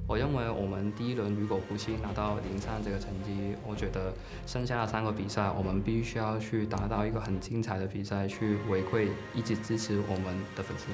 我认为我们第一轮如果不幸拿到0-3这个成绩，我觉得剩下的3个比赛，我们必须要去达到一个很精彩的比赛，去回馈一直支持我们的粉丝。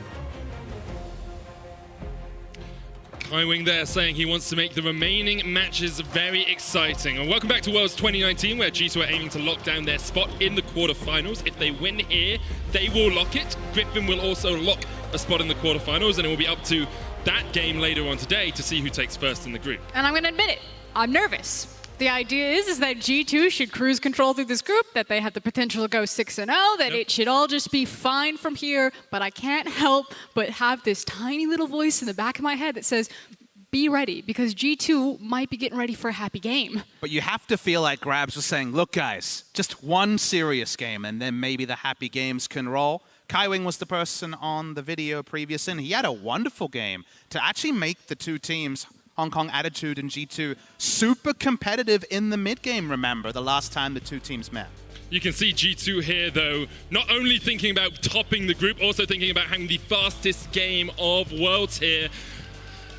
Kaiwing there saying he wants to make the remaining matches very exciting. And welcome back to Worlds 2019, where G2 are aiming to lock down their spot in the quarterfinals. If they win here, they will lock it. Griffin will also lock a spot in the quarterfinals, and it will be up to that game later on today to see who takes first in the group. And I'm going to admit it, I'm nervous. The idea is that G2 should cruise control through this group, that they have the potential to go 6-0, that it should all just be fine from here, but I can't help but have this tiny little voice in the back of my head that says, be ready, because G2 might be getting ready for a happy game. But you have to feel like Grabs was saying, look guys, just one serious game and then maybe the happy games can roll. Kaiwing was the person on the video previous, and he had a wonderful game to actually make the two teams, Hong Kong Attitude and G2, super competitive in the mid game, remember, the last time the two teams met. You can see G2 here, though, not only thinking about topping the group, also thinking about having the fastest game of Worlds here.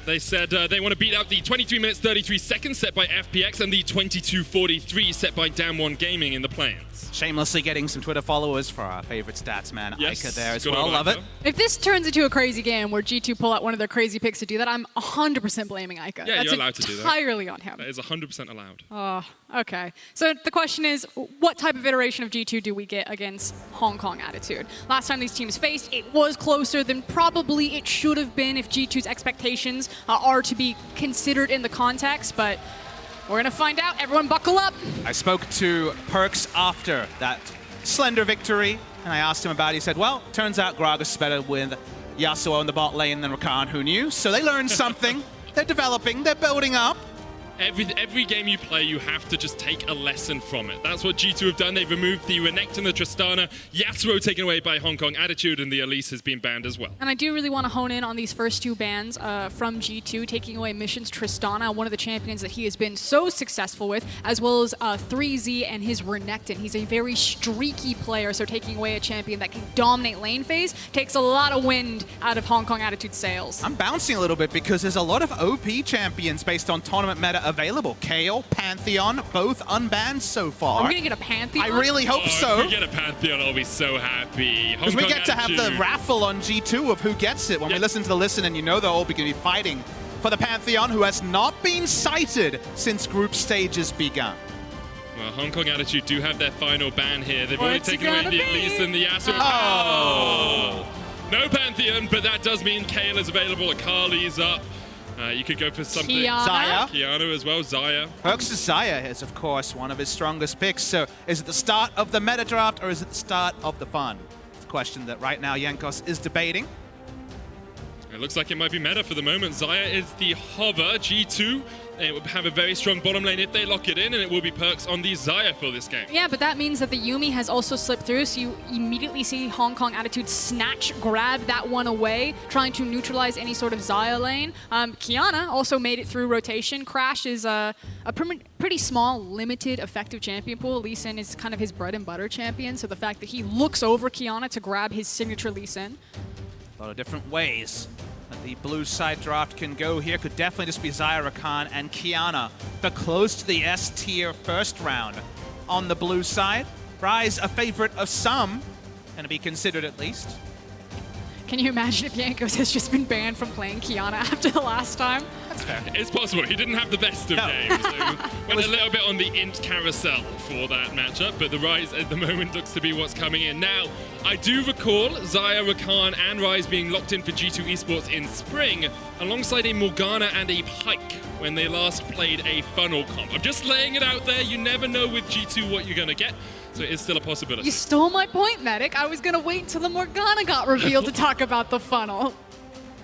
They said they want to beat out the 23 minutes 33 seconds set by FPX and the 22:43 set by Damwon Gaming in the plans. Shamelessly getting some Twitter followers for our favorite stats man, Yes, Ica there as good well, old love Ica. it. If this turns into a crazy game where G2 pull out one of their crazy picks to do that, I'm 100% blaming Ica. Yeah, That's you're allowed to do that. entirely on him. That is 100% allowed. Oh, okay. So the question is, what type of iteration of G2 do we get against Hong Kong Attitude? Last time these teams faced, it was closer than probably it should have been if G2's expectations are to be considered in the context, but we're going to find out. Everyone buckle up. I spoke to Perkz after that slender victory, and I asked him about it. He said, well, turns out Gragas is better with Yasuo in the bot lane than Rakan, who knew? So they learned something. They're developing, they're building up. Every game you play, you have to just take a lesson from it. That's what G2 have done. They've removed the Renekton and the Tristana. Yasuo taken away by Hong Kong Attitude, and the Elise has been banned as well. And I do really want to hone in on these first two bans from G2, taking away Mission's Tristana, one of the champions that he has been so successful with, as well as 3Z and his Renekton. He's a very streaky player, so taking away a champion that can dominate lane phase takes a lot of wind out of Hong Kong Attitude's sails. I'm bouncing a little bit because there's a lot of OP champions based on tournament meta available. Kayle, Pantheon, both unbanned so far. Are we going to get a Pantheon? I really hope so. If we get a Pantheon, I'll be so happy. Because we get to have the raffle on G2 of who gets it when we listen to the listen, and you know they're all going to be fighting for the Pantheon, who has not been sighted since group stages begun. Well, Hong Kong Attitude do have their final ban here. They've already What's it taken away gonna the be? Elise and the Yasuo. Oh. No Pantheon, but that does mean Kayle is available. Akali's up. You could go for something. Kiana. Kiana as well, Xayah. Perkz' Xayah is, of course, one of his strongest picks. So is it the start of the meta draft or is it the start of the fun? It's a question that right now Jankos is debating. It looks like it might be meta for the moment. Xayah is the hover. G2, they will have a very strong bottom lane if they lock it in, and it will be Perkz on the Xayah for this game. Yeah, but that means that the Yuumi has also slipped through, so you immediately see Hong Kong Attitude grab that one away, trying to neutralize any sort of Xayah lane. Kiana also made it through rotation. Crash is a pretty small, limited, effective champion pool. Lee Sin is kind of his bread and butter champion, so the fact that he looks over Kiana to grab his signature Lee Sin. A lot of different ways that the blue side draft can go here. Could definitely just be Xayah, Rakan, and Kiana. They're close to the S tier first round on the blue side. Ryze, a favorite of some, going to be considered at least. Can you imagine if Jankos has just been banned from playing Kiana after the last time? That's fair. It's possible. He didn't have the best of games. So went a little bit on the int carousel for that matchup, but the Ryze at the moment looks to be what's coming in. Now, I do recall Xayah, Rakan, and Ryze being locked in for G2 Esports in spring, alongside a Morgana and a Pyke when they last played a funnel comp. I'm just laying it out there. You never know with G2 what you're going to get. So it is still a possibility. You stole my point, Medic. I was going to wait till the Morgana got revealed to talk about the funnel.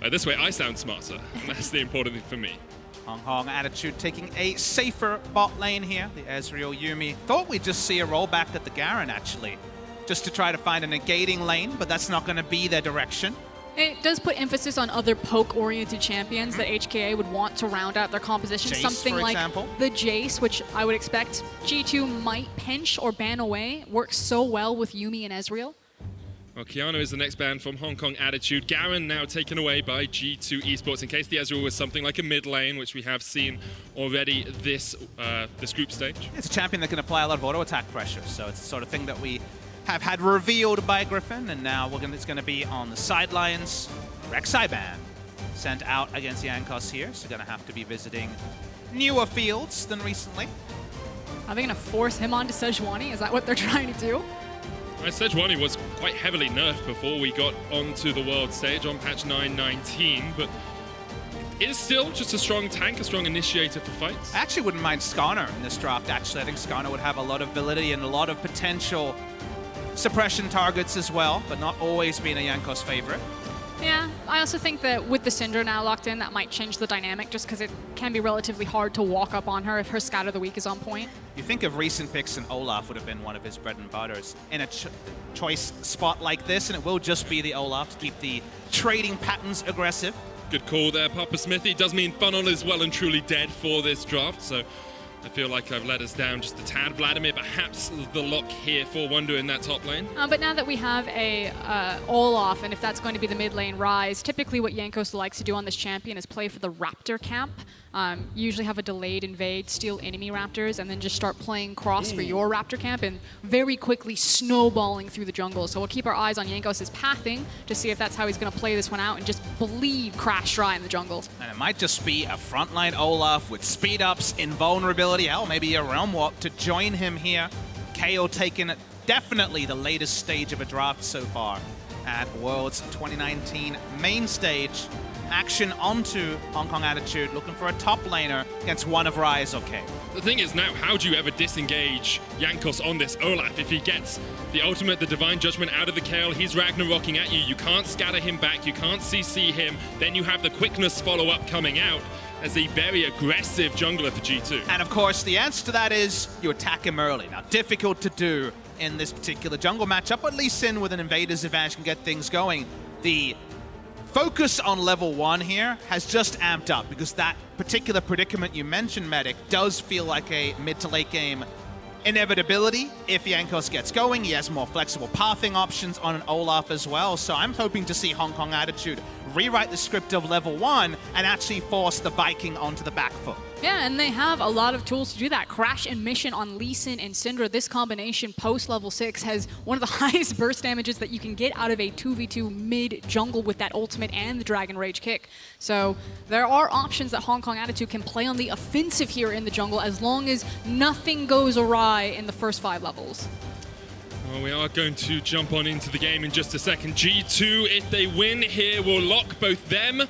This way I sound smarter. That's the important thing for me. Hong Kong Attitude taking a safer bot lane here. The Ezreal Yuumi. Thought we'd just see a rollback at the Garen, actually, just to try to find a negating lane, but that's not going to be their direction. It does put emphasis on other poke-oriented champions that HKA would want to round out their composition. Jace, something for like example. the Jace, which I would expect G2 might pinch or ban away. Works so well with Yuumi and Ezreal. Well, Kiana is the next ban from Hong Kong Attitude. Garen now taken away by G2 Esports in case the Ezreal was something like a mid lane, which we have seen already this group stage. It's a champion that can apply a lot of auto attack pressure, so it's the sort of thing that we have had revealed by Griffin, and now it's going to be on the sidelines. Rek'Sai ban sent out against Jankos here, so going to have to be visiting newer fields than recently. Are they going to force him onto Sejuani? Is that what they're trying to do? Sejuani was quite heavily nerfed before we got onto the world stage on patch 9.19, but is still just a strong tank, a strong initiator for fights. I actually wouldn't mind Skarner in this draft, actually. I think Skarner would have a lot of validity and a lot of potential suppression targets as well, but not always being a Jankos favorite. Yeah, I also think that with the Syndra now locked in, that might change the dynamic just because it can be relatively hard to walk up on her if her Scout of the Week is on point. You think of recent picks, and Olaf would have been one of his bread and butters in a choice spot like this, and it will just be the Olaf to keep the trading patterns aggressive. Good call there, Papa Smithy. Does mean Funnel is well and truly dead for this draft, so I feel like I've let us down just a tad. Vladimir, perhaps the lock here for Wunder in that top lane. But now that we have a Olaf, and if that's going to be the mid lane Ryze, typically what Jankos likes to do on this champion is play for the Raptor camp. Usually have a delayed invade, steal enemy Raptors, and then just start playing cross for your Raptor camp and very quickly snowballing through the jungle. So we'll keep our eyes on Jankos' pathing to see if that's how he's going to play this one out and just bleed Crash dry in the jungle. And it might just be a frontline Olaf with speed ups, invulnerability, hell, maybe a Realm Warp to join him here. Kayle taking definitely the latest stage of a draft so far at Worlds 2019 main stage. Action onto Hong Kong Attitude, looking for a top laner against one of Ryze or Kayle. The thing is now, how do you ever disengage Jankos on this Olaf? If he gets the ultimate, the Divine Judgment out of the Kayle, he's Ragnarocking at you. You can't scatter him back, you can't CC him. Then you have the quickness follow-up coming out as a very aggressive jungler for G2. And of course, the answer to that is you attack him early. Now, difficult to do in this particular jungle matchup, but at least Sin with an invader's advantage can get things going. The focus on level 1 here has just amped up because that particular predicament you mentioned, Medic, does feel like a mid to late game inevitability. If Jankos gets going, he has more flexible pathing options on an Olaf as well. So I'm hoping to see Hong Kong Attitude rewrite the script of level 1 and actually force the Viking onto the back foot. Yeah, and they have a lot of tools to do that. Crash and Mission on Lee Sin and Syndra. This combination post level 6 has one of the highest burst damages that you can get out of a 2v2 mid jungle with that ultimate and the Dragon Rage kick. So there are options that Hong Kong Attitude can play on the offensive here in the jungle as long as nothing goes awry in the first 5 levels. Well, we are going to jump on into the game in just a second. G2, if they win here, will lock both them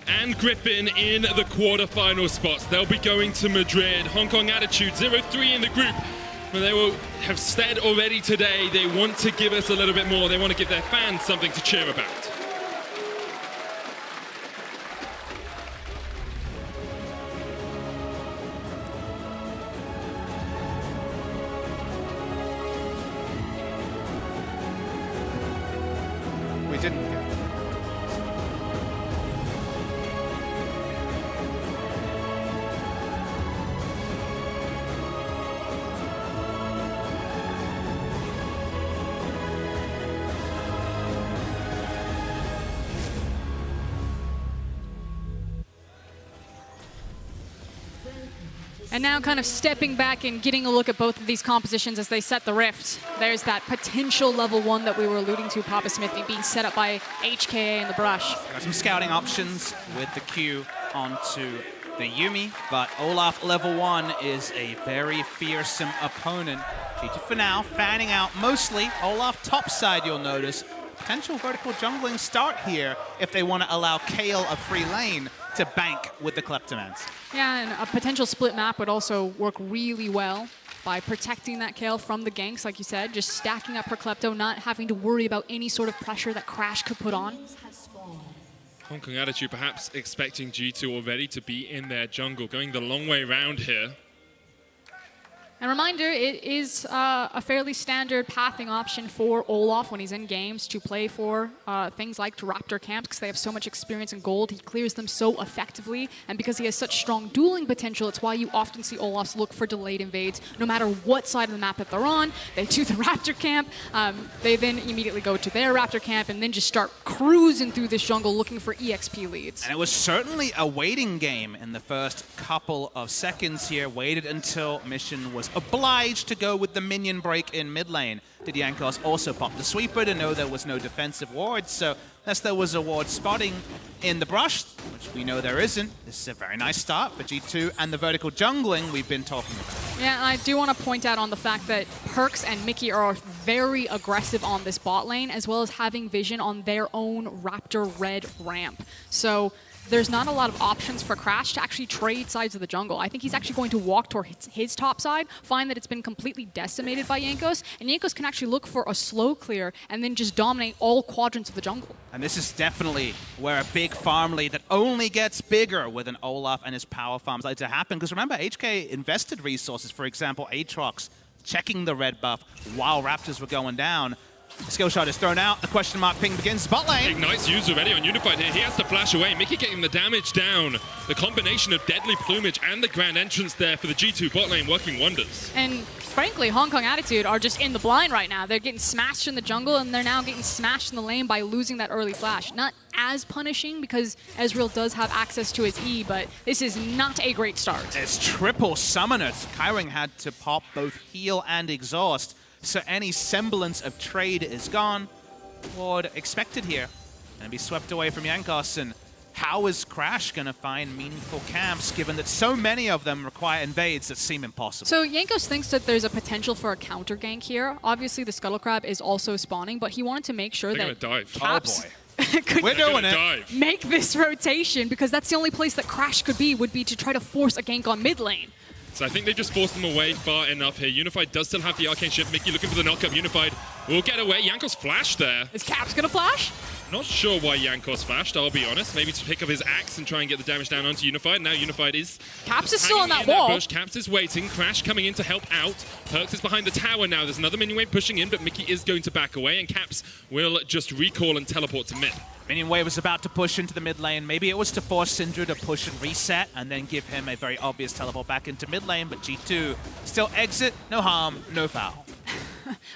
and Griffin in the quarterfinal spots. They'll be going to Madrid. Hong Kong Attitude 0-3 in the group. But they will have said already today they want to give us a little bit more. They want to give their fans something to cheer about. We didn't get it. And now kind of stepping back and getting a look at both of these compositions as they set the rift. There's that potential level 1 that we were alluding to, Papa Smithy, being set up by HKA in the brush. Got some scouting options with the Q onto the Yuumi, but Olaf level 1 is a very fearsome opponent. G2 for now, fanning out mostly. Olaf top side, you'll notice. Potential vertical jungling start here if they want to allow Kayle a free lane to bank with the Kleptomans. Yeah, and a potential split map would also work really well by protecting that Kayle from the ganks, like you said, just stacking up her Klepto, not having to worry about any sort of pressure that Crash could put on. Hong Kong Attitude perhaps expecting G2 already to be in their jungle, going the long way round here. And reminder, it is a fairly standard pathing option for Olaf when he's in games to play for things like Raptor camps because they have so much experience in gold. He clears them so effectively, and because he has such strong dueling potential, it's why you often see Olafs look for delayed invades no matter what side of the map that they're on. They do the Raptor camp, they then immediately go to their Raptor camp and then just start cruising through this jungle looking for EXP leads. And it was certainly a waiting game in the first couple of seconds here. Waited until Mission was obliged to go with the minion break in mid lane. Did Jankos also pop the sweeper to know there was no defensive ward? So unless there was a ward spotting in the brush, which we know there isn't, this is a very nice start for G2 and the vertical jungling we've been talking about. Yeah, and I do want to point out on the fact that Perkz and Mikyx are very aggressive on this bot lane, as well as having vision on their own Raptor red ramp. So there's not a lot of options for Crash to actually trade sides of the jungle. I think he's actually going to walk toward his top side, find that it's been completely decimated by Jankos, and Jankos can actually look for a slow clear and then just dominate all quadrants of the jungle. And this is definitely where a big farm lead that only gets bigger with an Olaf and his power farms like to happen. Because remember, HKA invested resources, for example, Aatrox checking the red buff while Raptors were going down. The skill shot is thrown out. The question mark ping begins. Bot lane. Ignite's used already on Unified here. He has to flash away. Mikyx getting the damage down. The combination of Deadly Plumage and the grand entrance there for the G2 bot lane working wonders. And frankly, Hong Kong Attitude are just in the blind right now. They're getting smashed in the jungle, and they're now getting smashed in the lane by losing that early flash. Not as punishing because Ezreal does have access to his E, but this is not a great start. It's triple summoners. Kaiwing had to pop both heal and exhaust, so any semblance of trade is gone. Ward expected here and be swept away from Jankos. And how is Crash going to find meaningful camps given that so many of them require invades that seem impossible? So Jankos thinks that there's a potential for a counter gank here. Obviously the Scuttle Crab is also spawning, but he wanted to make sure They're that gonna dive. Caps Oh boy. could We're doing it. Dive. make this rotation, because that's the only place that Crash could be, would be to try to force a gank on mid lane. So I think they just forced them away far enough here. Unified does still have the arcane shift. Mikyx looking for the knockup. Unified will get away. Jankos flashed there. Is Caps gonna flash? Not sure why Jankos flashed, I'll be honest. Maybe to pick up his axe and try and get the damage down onto Unified. Now Unified is Caps is still on hanging that in wall. bush. Caps is waiting. Crash coming in to help out. Perkz is behind the tower now. There's another minion wave pushing in, but Mikyx is going to back away, and Caps will just recall and teleport to mid. Minion wave was about to push into the mid lane. Maybe it was to force Syndra to push and reset and then give him a very obvious teleport back into mid lane, but G2 still exit, no harm, no foul.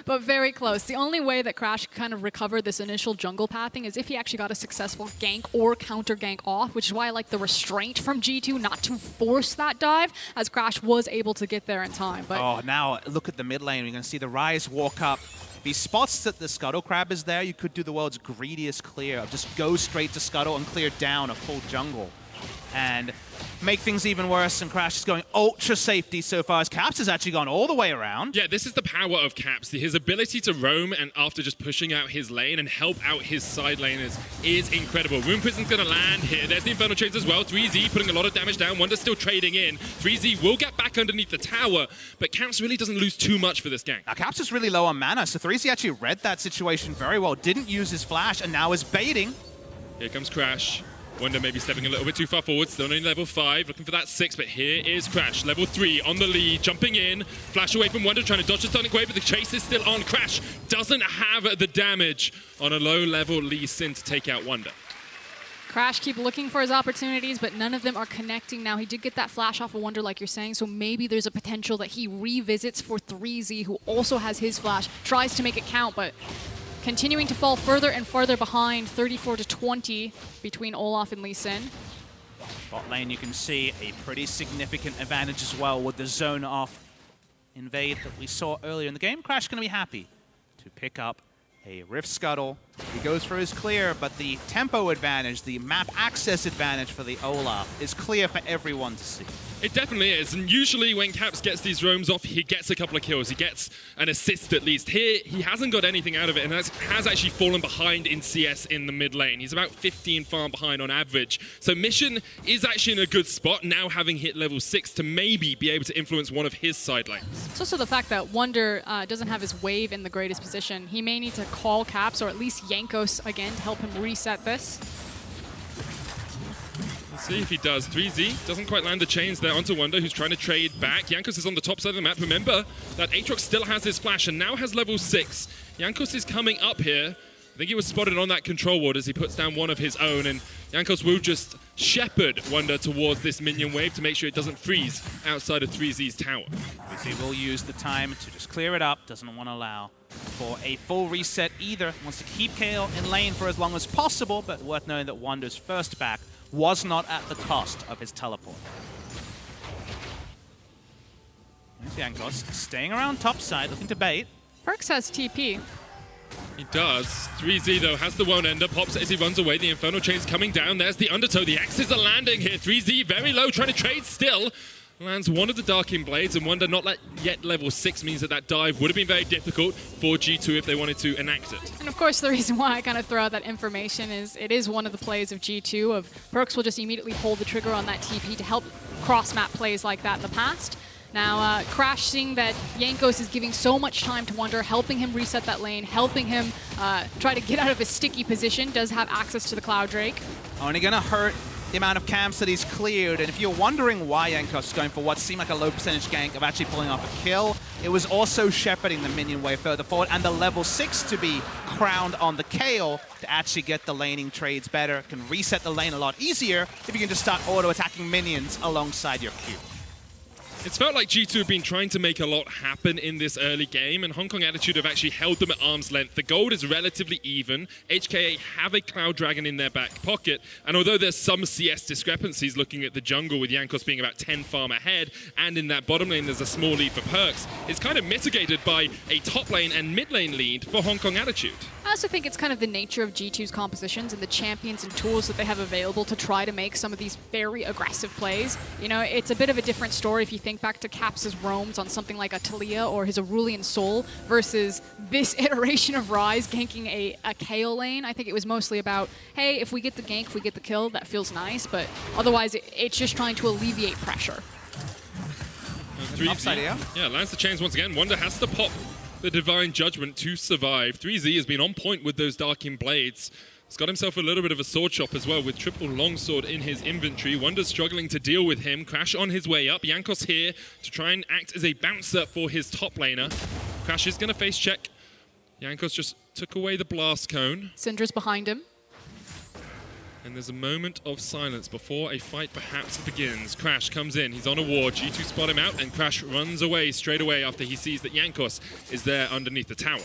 But very close. The only way that Crash kind of recovered this initial jungle pathing is if he actually got a successful gank or counter gank off, which is why I like the restraint from G2 not to force that dive, as Crash was able to get there in time. But Oh, now look at the mid lane. You're going to see the Ryze walk up. If he spots that the Scuttle Crab is there, you could do the world's greediest clear of just go straight to Scuttle and clear down a full jungle. And make things even worse, and Crash is going ultra safety so far, as Caps has actually gone all the way around. Yeah, this is the power of Caps. His ability to roam and after just pushing out his lane and help out his side laners is incredible. Rune Prison's going to land here. There's the Infernal Trades as well. 3Z putting a lot of damage down. Wunder's still trading in. 3Z will get back underneath the tower, but Caps really doesn't lose too much for this gank. Now, Caps is really low on mana, so 3Z actually read that situation very well. Didn't use his flash, and now is baiting. Here comes Crash. Wunder maybe stepping a little bit too far forward, still only level 5, looking for that 6, but here is Crash, level 3 on the lead, jumping in, flash away from Wunder, trying to dodge the stunning wave, but the chase is still on. Crash doesn't have the damage on a low level Lee Sin to take out Wunder. Crash keep looking for his opportunities, but none of them are connecting now. He did get that flash off of Wunder, like you're saying, so maybe there's a potential that he revisits for 3Z, who also has his flash, tries to make it count, but continuing to fall further and further behind, 34-20 between Olaf and Lee Sin. Bot lane, you can see a pretty significant advantage as well with the zone off invade that we saw earlier in the game. Crash going to be happy to pick up a Rift Scuttle. He goes for his clear, but the tempo advantage, the map access advantage for the Olaf is clear for everyone to see. It definitely is, and usually when Caps gets these roams off, he gets a couple of kills. He gets an assist at least. Here, he hasn't got anything out of it, and has actually fallen behind in CS in the mid lane. He's about 15 farm behind on average. So Mission is actually in a good spot, now having hit level 6 to maybe be able to influence one of his side lanes. It's also the fact that Wunder doesn't have his wave in the greatest position. He may need to call Caps, or at least Jankos again, to help him reset this. Let's see if he does. 3Z doesn't quite land the chains there onto Wunder, who's trying to trade back. Jankos is on the top side of the map. Remember that Aatrox still has his flash and now has level 6. Jankos is coming up here. I think he was spotted on that control ward as he puts down one of his own, and Jankos will just shepherd Wunder towards this minion wave to make sure it doesn't freeze outside of 3Z's tower. 3Z will use the time to just clear it up, doesn't want to allow for a full reset either. Wants to keep Kayle in lane for as long as possible, but worth knowing that Wunder's first back was not at the cost of his teleport. There's Jankos staying around top side, looking to bait. Perkz has TP. He does. 3Z, though, has the one ender, pops as he runs away. The Infernal Chain's coming down. There's the Undertow. The Axes are landing here. 3Z very low, trying to trade still. Lands one of the Darking Blades, and Wunder not yet level 6 means that dive would have been very difficult for G2 if they wanted to enact it. And of course, the reason why I kind of throw out that information is it is one of the plays of G2 of Perkz will just immediately pull the trigger on that TP to help cross-map plays like that in the past. Now, Crash, seeing that Jankos is giving so much time to Wunder, helping him reset that lane, helping him try to get out of a sticky position, does have access to the Cloud Drake. Only going to hurt the amount of camps that he's cleared, and if you're wondering why Jankos is going for what seemed like a low percentage gank of actually pulling off a kill, it was also shepherding the minion wave further forward, and the level 6 to be crowned on the Kayle to actually get the laning trades better, can reset the lane a lot easier if you can just start auto-attacking minions alongside your Q. It's felt like G2 have been trying to make a lot happen in this early game, and Hong Kong Attitude have actually held them at arm's length. The gold is relatively even. HKA have a Cloud Dragon in their back pocket, and although there's some CS discrepancies looking at the jungle with Jankos being about 10 farm ahead, and in that bottom lane there's a small lead for Perkz, it's kind of mitigated by a top lane and mid lane lead for Hong Kong Attitude. I also think it's kind of the nature of G2's compositions and the champions and tools that they have available to try to make some of these very aggressive plays. You know, it's a bit of a different story if you think back to Caps' roams on something like a Talia or his Aurelian Soul versus this iteration of Ryze ganking a Kayle lane. I think it was mostly about, hey, if we get the gank, if we get the kill, that feels nice, but otherwise it's just trying to alleviate pressure. 3Z, yeah, lands the chains once again. Wunder has to pop the Divine Judgment to survive. 3Z has been on point with those Darking Blades. He's got himself a little bit of a sword shop as well with triple longsword in his inventory. Wunder's struggling to deal with him. Crash on his way up. Jankos here to try and act as a bouncer for his top laner. Crash is going to face check. Jankos just took away the blast cone. Syndra's behind him. And there's a moment of silence before a fight perhaps begins. Crash comes in, he's on a ward, G2 spot him out, and Crash runs away straight away after he sees that Jankos is there underneath the tower.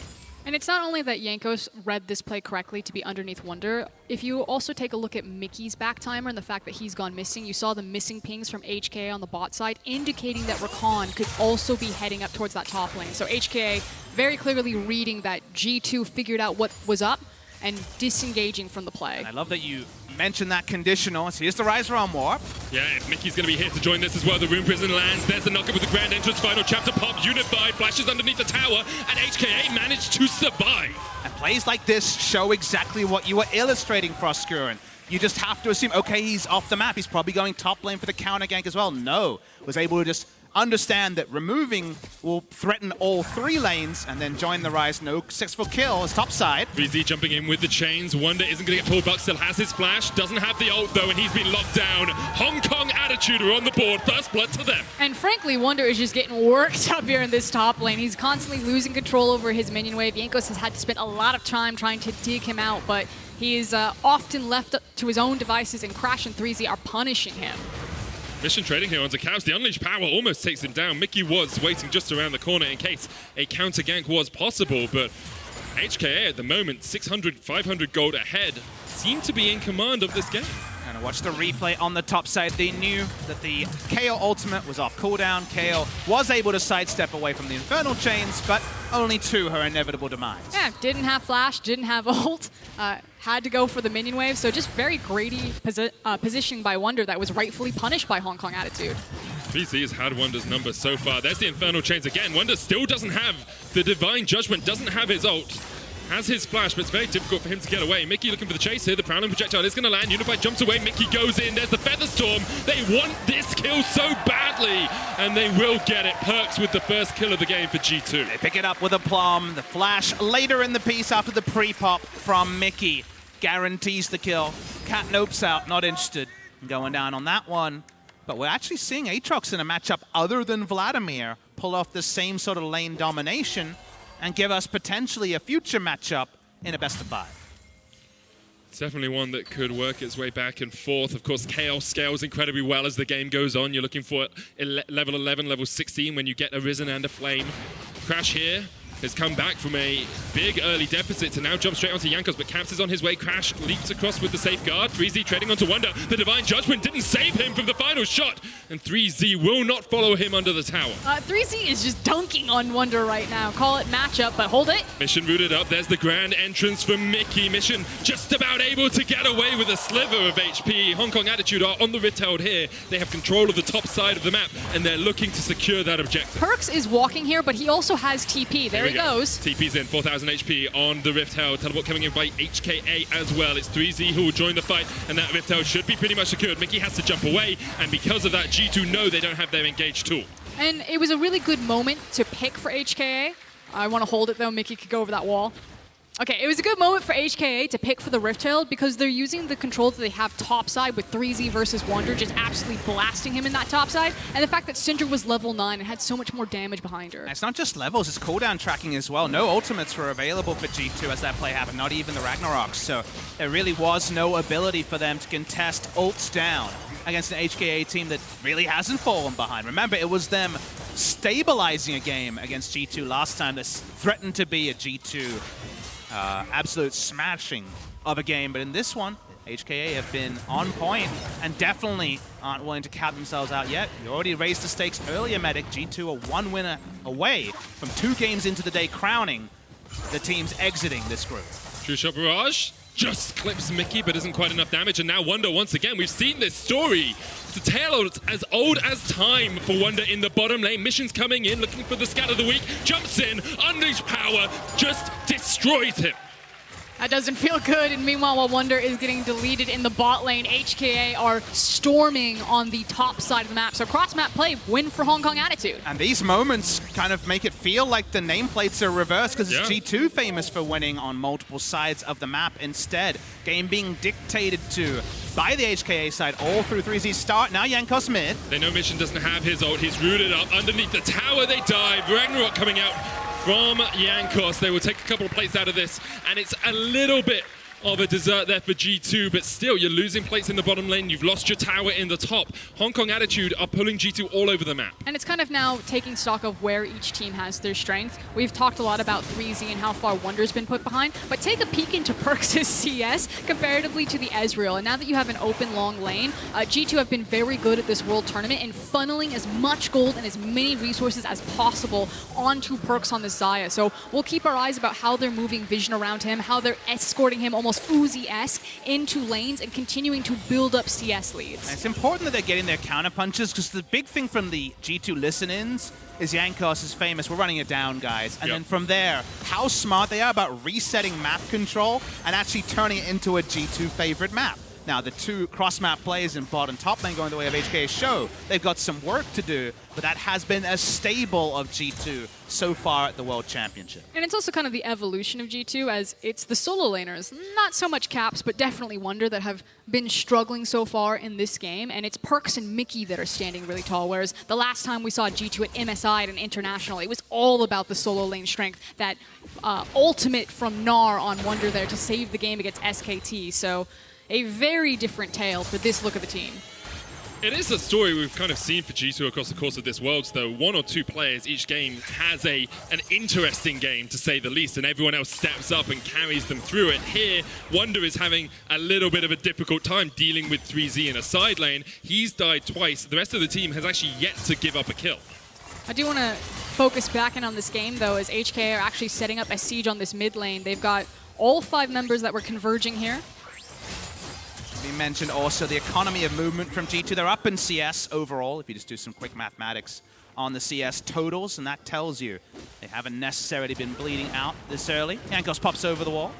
And it's not only that Jankos read this play correctly to be underneath Wunder. If you also take a look at Mikyx's back timer and the fact that he's gone missing, you saw the missing pings from HKA on the bot side, indicating that Rakan could also be heading up towards that top lane. So HKA very clearly reading that G2 figured out what was up and disengaging from the play. And I love that you mentioned that conditional. So here's the Ryze on warp. Yeah, if Mikyx's going to be here to join this as well. The Rune Prison lands. There's the knockup with the Grand Entrance. Final chapter pop. Unified flashes underneath the tower. And HKA managed to survive. And plays like this show exactly what you were illustrating, Froskuren. You just have to assume, okay, he's off the map. He's probably going top lane for the counter gank as well. No. Was able to just understand that removing will threaten all 3 lanes and then join the Ryze. No successful kill as top side. 3Z jumping in with the chains. Wunder isn't going to get pulled back. Still has his flash. Doesn't have the ult though, and he's been locked down. Hong Kong Attitude are on the board. First blood to them. And frankly, Wunder is just getting worked up here in this top lane. He's constantly losing control over his minion wave. Jankos has had to spend a lot of time trying to dig him out, but he is often left to his own devices, and Crash and 3Z are punishing him. Mission trading here onto Caps. The Unleashed Power almost takes him down. Mickey was waiting just around the corner in case a counter gank was possible, but HKA at the moment, 600, 500 gold ahead, seem to be in command of this game. And watch the replay on the top side. They knew that the Kayle ultimate was off cooldown. Kayle was able to sidestep away from the Infernal Chains, but only to her inevitable demise. Yeah, didn't have flash, didn't have ult, had to go for the minion wave, so just very greedy positioning by Wunder that was rightfully punished by Hong Kong Attitude. 3Z has had Wunder's number so far. There's the Infernal Chains again. Wunder still doesn't have the Divine Judgment, doesn't have his ult. Has his flash, but it's very difficult for him to get away. Mickey looking for the chase here. The Prowling projectile is going to land. Unified jumps away. Mickey goes in. There's the Feather Storm. They want this kill so badly, and they will get it. Perkz with the first kill of the game for G2. They pick it up with a plum. The flash later in the piece after the pre-pop from Mickey guarantees the kill. Cat nopes out, not interested. going down on that one. But we're actually seeing Aatrox in a matchup other than Vladimir pull off the same sort of lane domination and give us potentially a future matchup in a best-of-5. It's definitely one that could work its way back and forth. Of course, Kayle scales incredibly well as the game goes on. You're looking for level 11, level 16 when you get a Risen and a Flame. Crash here has come back from a big early deficit to now jump straight onto Jankos, but Caps is on his way. Crash leaps across with the safeguard. 3Z trading onto Wunder. The Divine Judgment didn't save him from the final shot, and 3Z will not follow him under the tower. 3Z is just dunking on Wunder right now. Call it matchup, but hold it. Mission rooted up. There's the grand entrance from Mikyx. Mission just about able to get away with a sliver of HP. Hong Kong Attitude are on the Rift Herald here. They have control of the top side of the map, and they're looking to secure that objective. Perkz is walking here, but he also has TP. There he goes. TP's in, 4,000 HP on the Rift Herald. Teleport coming in by HKA as well. It's 3Z who will join the fight, and that Rift Herald should be pretty much secured. Mikyx has to jump away, and because of that, G2 know they don't have their engaged tool. And it was a really good moment to pick for HKA. I want to hold it though. Mikyx could go over that wall. Okay, it was a good moment for HKA to pick for the Rift Herald because they're using the control that they have topside with 3Z versus Wunder, just absolutely blasting him in that topside. And the fact that Syndra was level 9 and had so much more damage behind her. It's not just levels, it's cooldown tracking as well. No ultimates were available for G2 as that play happened, not even the Ragnaroks. So there really was no ability for them to contest ults down against an HKA team that really hasn't fallen behind. Remember, it was them stabilizing a game against G2 last time that threatened to be a G2 absolute smashing of a game, but in this one, HKA have been on point and definitely aren't willing to count themselves out yet. You already raised the stakes earlier, Medic. G2 are one winner away from 2 games into the day, crowning the teams exiting this group. True Shot Barrage just clips Mikyx, but isn't quite enough damage, and now Wunder once again. We've seen this story. It's a tale as old as time for Wunder in the bottom lane. Mission's coming in, looking for the scat of the week, jumps in, unleash power, just destroys him. That doesn't feel good, and meanwhile, while Wunder is getting deleted in the bot lane, HKA are storming on the top side of the map. So cross-map play, win for Hong Kong Attitude. And these moments kind of make it feel like the nameplates are reversed because it's G2 famous for winning on multiple sides of the map instead. Game being dictated to by the HKA side all through 3Z's start. Now Jankos mid. They know Mission doesn't have his ult. He's rooted up underneath the tower. They dive. Ragnarok coming out from Jankos. They will take a couple of plates out of this, and it's a little bit of a dessert there for G2, but still, you're losing plates in the bottom lane. You've lost your tower in the top. Hong Kong Attitude are pulling G2 all over the map. And it's kind of now taking stock of where each team has their strength. We've talked a lot about 3Z and how far Wunder's been put behind, but take a peek into Perkz' CS comparatively to the Ezreal. And now that you have an open, long lane, G2 have been very good at this World Tournament in funneling as much gold and as many resources as possible onto Perkz on the Xayah. So we'll keep our eyes about how they're moving vision around him, how they're escorting him almost Uzi-esque into lanes and continuing to build up CS leads. And it's important that they're getting their counter punches because the big thing from the G2 listen-ins is Jankos is famous. We're running it down, guys. And then from there, how smart they are about resetting map control and actually turning it into a G2 favorite map. Now, the 2 cross-map plays in bot and top lane going the way of HKA show they've got some work to do, but that has been a staple of G2 so far at the World Championship. And it's also kind of the evolution of G2 as it's the solo laners, not so much Caps, but definitely Wunder that have been struggling so far in this game, and it's Perkz and Mikyx that are standing really tall, whereas the last time we saw G2 at MSI and International, it was all about the solo lane strength, that ultimate from Gnar on Wunder there to save the game against SKT, so a very different tale for this look of the team. It is a story we've kind of seen for G2 across the course of this Worlds, though. 1 or 2 players each game has an interesting game, to say the least, and everyone else steps up and carries them through it. Here, Wunder is having a little bit of a difficult time dealing with 3Z in a side lane. He's died twice. The rest of the team has actually yet to give up a kill. I do want to focus back in on this game, though, as HKA are actually setting up a siege on this mid lane. They've got all 5 members that were converging here. We mentioned also the economy of movement from G2. They're up in CS overall, if you just do some quick mathematics on the CS totals, and that tells you they haven't necessarily been bleeding out this early. Jankos pops over the wall.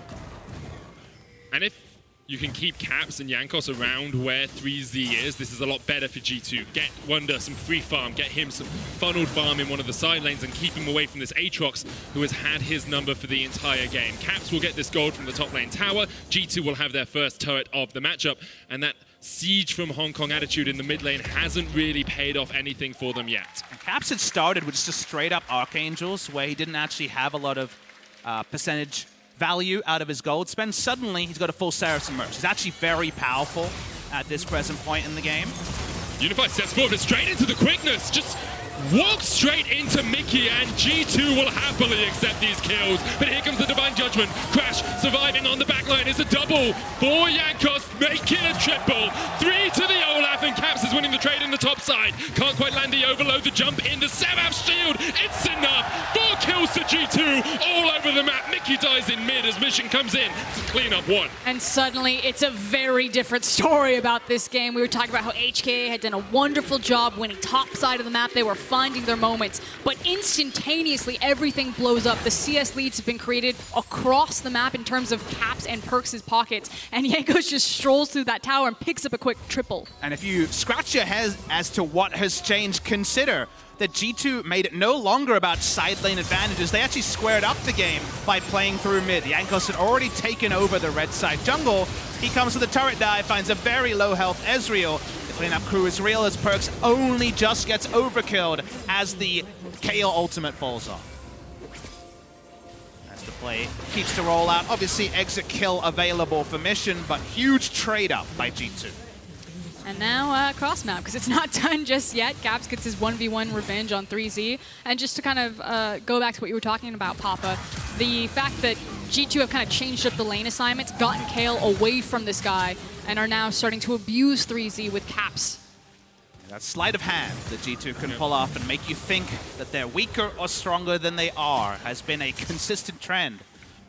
And if you can keep Caps and Jankos around where 3Z is, this is a lot better for G2. Get Wunder some free farm, get him some funneled farm in one of the side lanes and keep him away from this Aatrox, who has had his number for the entire game. Caps will get this gold from the top lane tower. G2 will have their first turret of the matchup, and that siege from Hong Kong Attitude in the mid lane hasn't really paid off anything for them yet. And Caps had started with just a straight up Archangels where he didn't actually have a lot of percentage value out of his gold spend. Suddenly, he's got a full Saracen merch. He's actually very powerful at this present point in the game. Unified steps forward straight into the quickness. Just walks straight into Mikyx, and G2 will happily accept these kills. But here comes the Divine Judgment. Crash surviving on the backline is a double for Jankos, making a triple. 3 to the Olaf, and Caps is winning the trade in the top side. Can't quite land the overload, the jump in the Seraph shield. It's enough. 4 kills to G2 all over the map. Mikyx dies in mid as Mission comes in to clean up 1. And suddenly, it's a very different story about this game. We were talking about how HKA had done a wonderful job winning top side of the map. They were finding their moments, but instantaneously everything blows up. The CS leads have been created across the map in terms of Caps and Perkz' pockets, and Jankos just strolls through that tower and picks up a quick triple. And if you scratch your head as to what has changed, consider that G2 made it no longer about side lane advantages. They actually squared up the game by playing through mid. Jankos had already taken over the red side jungle. He comes with a turret dive, finds a very low health Ezreal. The cleanup crew is real as Perkz only just gets overkilled as the Kayle ultimate falls off. As the play keeps to roll out. Obviously exit kill available for Mission, but huge trade up by G2. And now cross map, because it's not done just yet. Caps gets his 1v1 revenge on 3Z. And just to kind of go back to what you were talking about, Papa, the fact that G2 have kind of changed up the lane assignments, gotten Kayle away from this guy, and are now starting to abuse 3Z with Caps. That sleight of hand that G2 can pull off and make you think that they're weaker or stronger than they are has been a consistent trend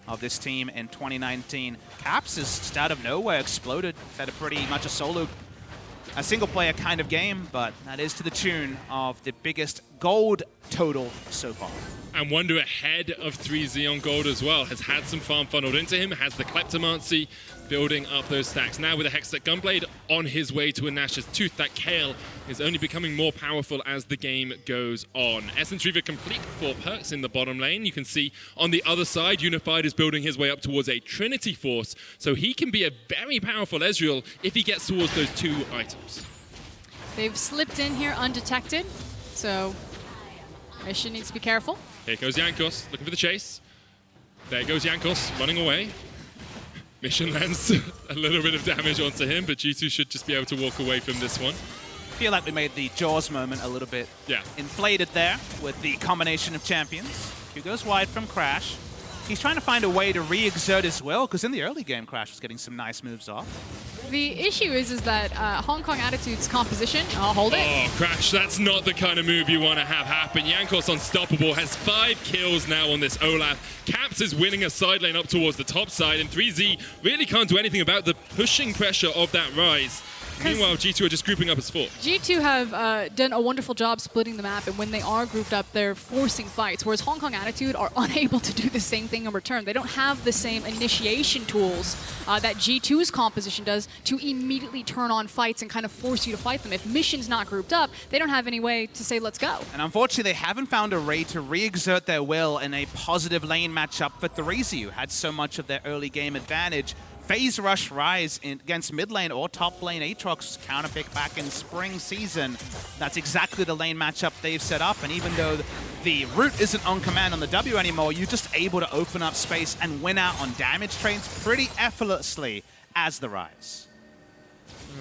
of this team in 2019. Caps is just out of nowhere exploded. It's had a pretty much a single-player kind of game, but that is to the tune of the biggest gold total so far. And Wunder ahead of 3Z on gold as well. Has had some farm funneled into him, has the Kleptomancy building up those stacks. Now with a Hextech Gunblade on his way to a Nash's Tooth, that Kayle is only becoming more powerful as the game goes on. Essence Reaver complete for Perkz in the bottom lane. You can see on the other side, Unified is building his way up towards a Trinity Force, so he can be a very powerful Ezreal if he gets towards those 2 items. They've slipped in here undetected, so Mission needs to be careful. Here goes Jankos, looking for the chase. There goes Jankos, running away. Mission lands a little bit of damage onto him, but G2 should just be able to walk away from this one. I feel like we made the Jaws moment a little bit inflated there with the combination of champions. He goes wide from Crash. He's trying to find a way to re-exert his will, because in the early game, Crash was getting some nice moves off. The issue is that Hong Kong Attitude's composition, I'll hold it. Oh, Crash, that's not the kind of move you want to have happen. Jankos unstoppable, has 5 kills now on this Olaf. Caps is winning a side lane up towards the top side, and 3Z really can't do anything about the pushing pressure of that Ryze. Meanwhile, G2 are just grouping up as 4. G2 have done a wonderful job splitting the map, and when they are grouped up, they're forcing fights, whereas Hong Kong Attitude are unable to do the same thing in return. They don't have the same initiation tools that G2's composition does to immediately turn on fights and kind of force you to fight them. If Mission's not grouped up, they don't have any way to say, let's go. And unfortunately, they haven't found a way to re-exert their will in a positive lane matchup for 3Z, who had so much of their early game advantage. Phase Rush Ryze against mid lane or top lane Aatrox counterpick back in spring season. That's exactly the lane matchup they've set up, and even though the root isn't on command on the W anymore, you're just able to open up space and win out on damage trains pretty effortlessly as the Ryze.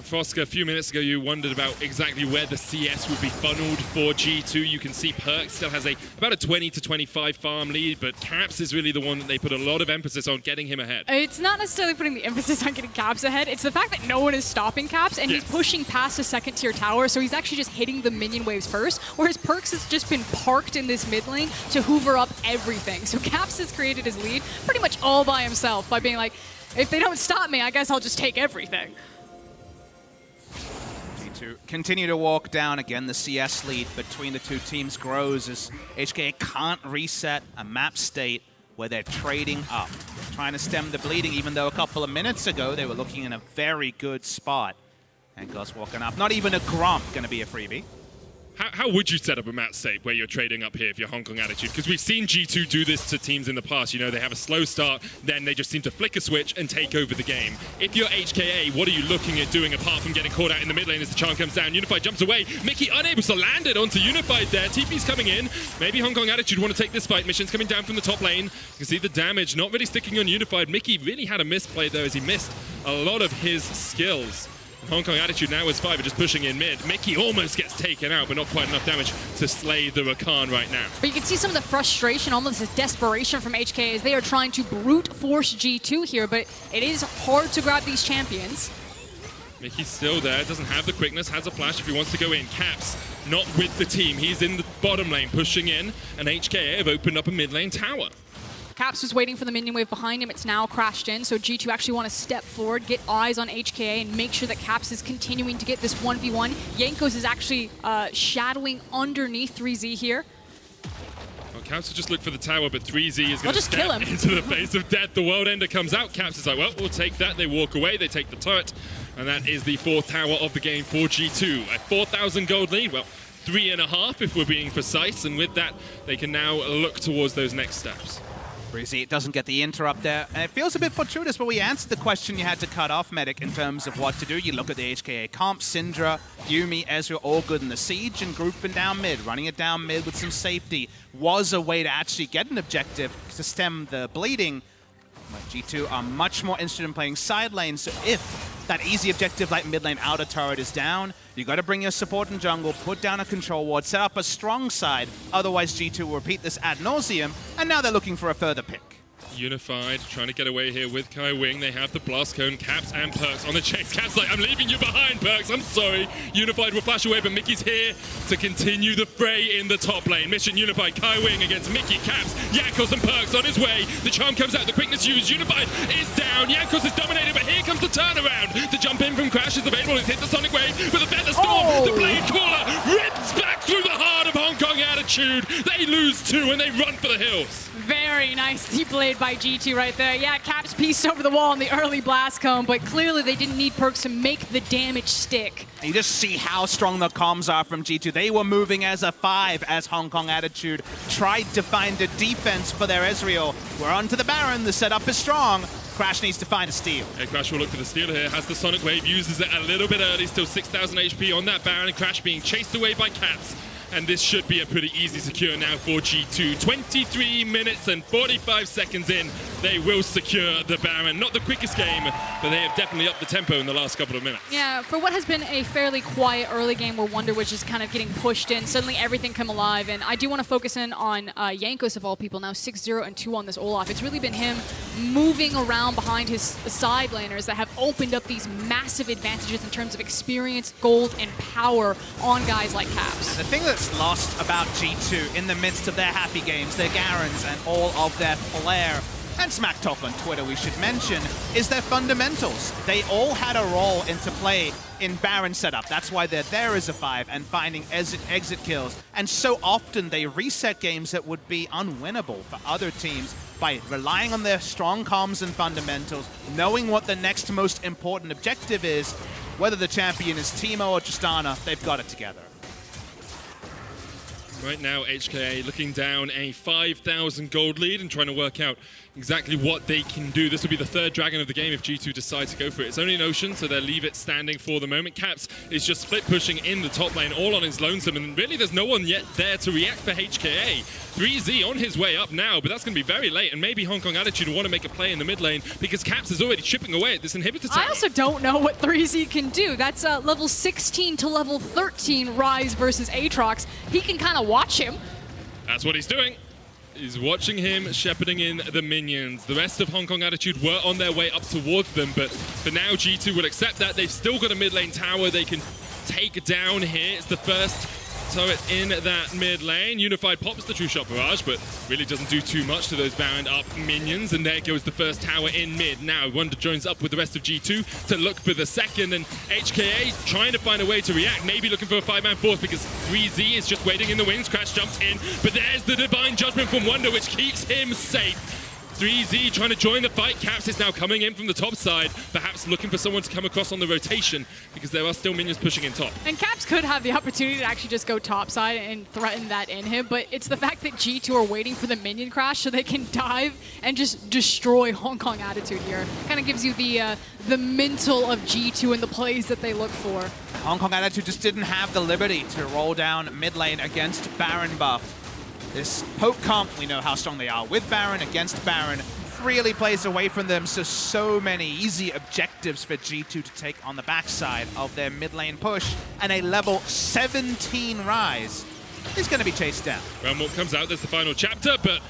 Froska, a few minutes ago, you wondered about exactly where the CS would be funneled for G2. You can see Perkz still has about a 20 to 25 farm lead, but Caps is really the one that they put a lot of emphasis on getting him ahead. It's not necessarily putting the emphasis on getting Caps ahead. It's the fact that no one is stopping Caps, and he's pushing past a second-tier tower, so he's actually just hitting the minion waves first, whereas Perkz has just been parked in this mid lane to hoover up everything. So Caps has created his lead pretty much all by himself by being like, if they don't stop me, I guess I'll just take everything. To continue to walk down again, the CS lead between the two teams grows as HKA can't reset a map state where they're trading up, trying to stem the bleeding, even though a couple of minutes ago they were looking in a very good spot. And Gus walking up, not even a Gromp going to be a freebie. How would you set up a match state where you're trading up here if you're Hong Kong Attitude? Because we've seen G2 do this to teams in the past. You know, they have a slow start, then they just seem to flick a switch and take over the game. If you're HKA, what are you looking at doing apart from getting caught out in the mid lane as the charm comes down? Unified jumps away. Mikyx unable to land it onto Unified there. TP's coming in. Maybe Hong Kong Attitude want to take this fight. Mission's coming down from the top lane. You can see the damage not really sticking on Unified. Mikyx really had a misplay there as he missed a lot of his skills. Hong Kong Attitude now is 5 are just pushing in mid. Mikyx almost gets taken out, but not quite enough damage to slay the Rakan right now. But you can see some of the frustration, almost the desperation from HKA as they are trying to brute force G2 here, but it is hard to grab these champions. Mikyx's still there, doesn't have the quickness, has a flash if he wants to go in. Caps not with the team, he's in the bottom lane pushing in, and HKA have opened up a mid lane tower. Caps was waiting for the minion wave behind him. It's now crashed in, so G2 actually want to step forward, get eyes on HKA, and make sure that Caps is continuing to get this 1v1. Jankos is actually shadowing underneath 3Z here. Well, Caps will just look for the tower, but 3Z is going to kill him into the face of death. The World Ender comes out. Caps is like, well, we'll take that. They walk away. They take the turret, and that is the 4th tower of the game for G2. A 4,000 gold lead. Well, 3.5 if we're being precise, and with that, they can now look towards those next steps. It doesn't get the interrupt there, and it feels a bit fortuitous, but we answered the question you had to cut off, Medic, in terms of what to do. You look at the HKA comp, Syndra, Yuumi, Ezreal, all good in the siege, and grouping down mid. Running it down mid with some safety was a way to actually get an objective to stem the bleeding. But G2 are much more interested in playing side lane, so if that easy objective like mid lane outer turret is down, you got to bring your support in jungle, put down a control ward, set up a strong side, otherwise G2 will repeat this ad nauseum, and now they're looking for a further pick. Unified trying to get away here with Kaiwing. They have the blast cone, Caps and Perkz on the chase. Caps like, I'm leaving you behind, Perkz. I'm sorry. Unified will flash away, but Mikyx's here to continue the fray in the top lane. Mission Unified, Kaiwing against Mikyx, Caps, Jankos and Perkz on his way. The charm comes out, the quickness used. Unified is down. Jankos is dominated, but here comes the turnaround. The jump in from Crash is available. He's hit the Sonic Wave with a Feather Storm. The Blade Caller rips back through the heart of Hong Kong Attitude. They lose 2 and they run for the hills. Very nicely played by G2 right there. Yeah, Caps pieced over the wall in the early blast cone, but clearly they didn't need Perkz to make the damage stick. You just see how strong the comms are from G2. They were moving as a 5 as Hong Kong Attitude tried to find a defense for their Ezreal. We're onto the Baron. The setup is strong. Crash needs to find a steal. Yeah, Crash will look for the steal here. Has the Sonic Wave, uses it a little bit early. Still 6,000 HP on that Baron. And Crash being chased away by Caps. And this should be a pretty easy secure now for G2. 23 minutes and 45 seconds in, they will secure the Baron. Not the quickest game, but they have definitely upped the tempo in the last couple of minutes. Yeah, for what has been a fairly quiet early game where Wunder was just kind of getting pushed in, suddenly everything come alive. And I do want to focus in on Jankos of all people, now 6-0 and 2 on this Olaf. It's really been him moving around behind his side laners that have opened up these massive advantages in terms of experience, gold, and power on guys like Caps. The thing that's lost about G2 in the midst of their happy games, their Garens and all of their flair, and smack talk on Twitter we should mention, is their fundamentals. They all had a role into play in Baron setup. That's why they're there as a 5 and finding exit kills. And so often they reset games that would be unwinnable for other teams by relying on their strong comms and fundamentals, knowing what the next most important objective is. Whether the champion is Teemo or Tristana, they've got it together. Right now, HKA looking down a 5,000 gold lead and trying to work out exactly what they can do. This will be the 3rd dragon of the game if G2 decide to go for it. It's only an Ocean, so they'll leave it standing for the moment. Caps is just split pushing in the top lane, all on his lonesome, and really there's no one yet there to react for HKA. 3Z on his way up now, but that's going to be very late, and maybe Hong Kong Attitude will want to make a play in the mid lane because Caps is already chipping away at this inhibitor tower. I also don't know what 3Z can do. That's level 16 to level 13 Ryze versus Aatrox. He can kind of watch him. That's what he's doing. He's watching him shepherding in the minions. The rest of Hong Kong Attitude were on their way up towards them, but for now G2 will accept that. They've still got a mid lane tower they can take down here. It's the first turret in that mid lane. Unified pops the True Shot Barrage, but really doesn't do too much to those bound up minions. And there goes the first tower in mid. Now Wunder joins up with the rest of G2 to look for the second. And HKA trying to find a way to react, maybe looking for a 5-man force because 3Z is just waiting in the wings. Crash jumps in, but there's the Divine Judgment from Wunder, which keeps him safe. 3Z trying to join the fight. Caps is now coming in from the top side, perhaps looking for someone to come across on the rotation because there are still minions pushing in top. And Caps could have the opportunity to actually just go top side and threaten that inhib, but it's the fact that G2 are waiting for the minion crash so they can dive and just destroy Hong Kong Attitude here. Kind of gives you the mental of G2 and the plays that they look for. Hong Kong Attitude just didn't have the liberty to roll down mid lane against Baron buff. This poke comp, we know how strong they are with Baron against Baron, really plays away from them, so many easy objectives for G2 to take on the backside of their mid lane push, and a level 17 Ryze is going to be chased down. Round one comes out, there's the final chapter, but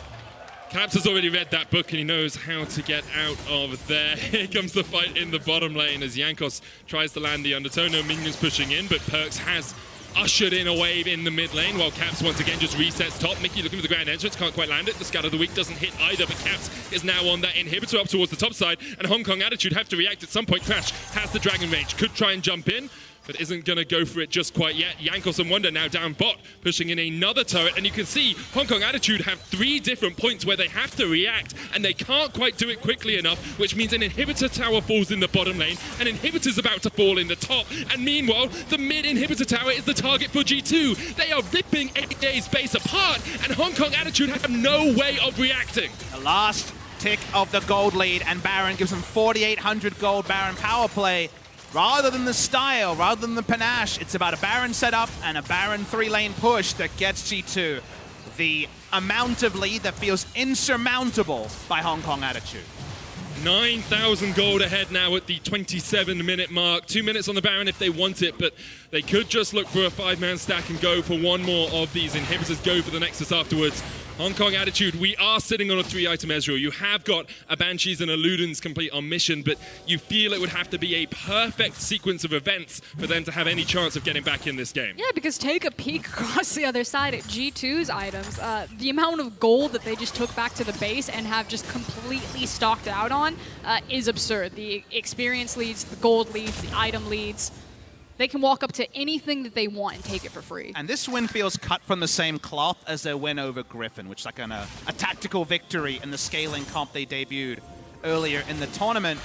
Caps has already read that book and he knows how to get out of there. Here comes the fight in the bottom lane as Jankos tries to land the undertow. No minions pushing in, but Perkz has ushered in a wave in the mid lane while Caps once again just resets top. Mikyx looking for the grand entrance, can't quite land it. The Scout of the Week doesn't hit either, but Caps is now on that inhibitor up towards the top side, and Hong Kong Attitude have to react at some point. Crash has the dragon range, could try and jump in, but isn't going to go for it just quite yet. Jankos and Wunder now down bot, pushing in another turret, and you can see Hong Kong Attitude have 3 different points where they have to react, and they can't quite do it quickly enough, which means an inhibitor tower falls in the bottom lane, an inhibitor's about to fall in the top, and meanwhile, the mid inhibitor tower is the target for G2. They are ripping HKA's base apart, and Hong Kong Attitude have no way of reacting. The last tick of the gold lead, and Baron gives them 4,800 gold Baron power play. Rather than the style, rather than the panache, it's about a Baron setup and a Baron 3-lane push that gets G2 the amount of lead that feels insurmountable by Hong Kong Attitude. 9,000 gold ahead now at the 27-minute mark. 2 minutes on the Baron if they want it, but they could just look for a 5-man stack and go for one more of these inhibitors, go for the Nexus afterwards. Hong Kong Attitude, we are sitting on a 3-item Ezreal. You have got a Banshees and a Ludens complete on mission, but you feel it would have to be a perfect sequence of events for them to have any chance of getting back in this game. Yeah, because take a peek across the other side at G2's items. The amount of gold that they just took back to the base and have just completely stocked out on is absurd. The experience leads, the gold leads, the item leads. They can walk up to anything that they want and take it for free. And this win feels cut from the same cloth as their win over Griffin, which is like a tactical victory in the scaling comp they debuted earlier in the tournament.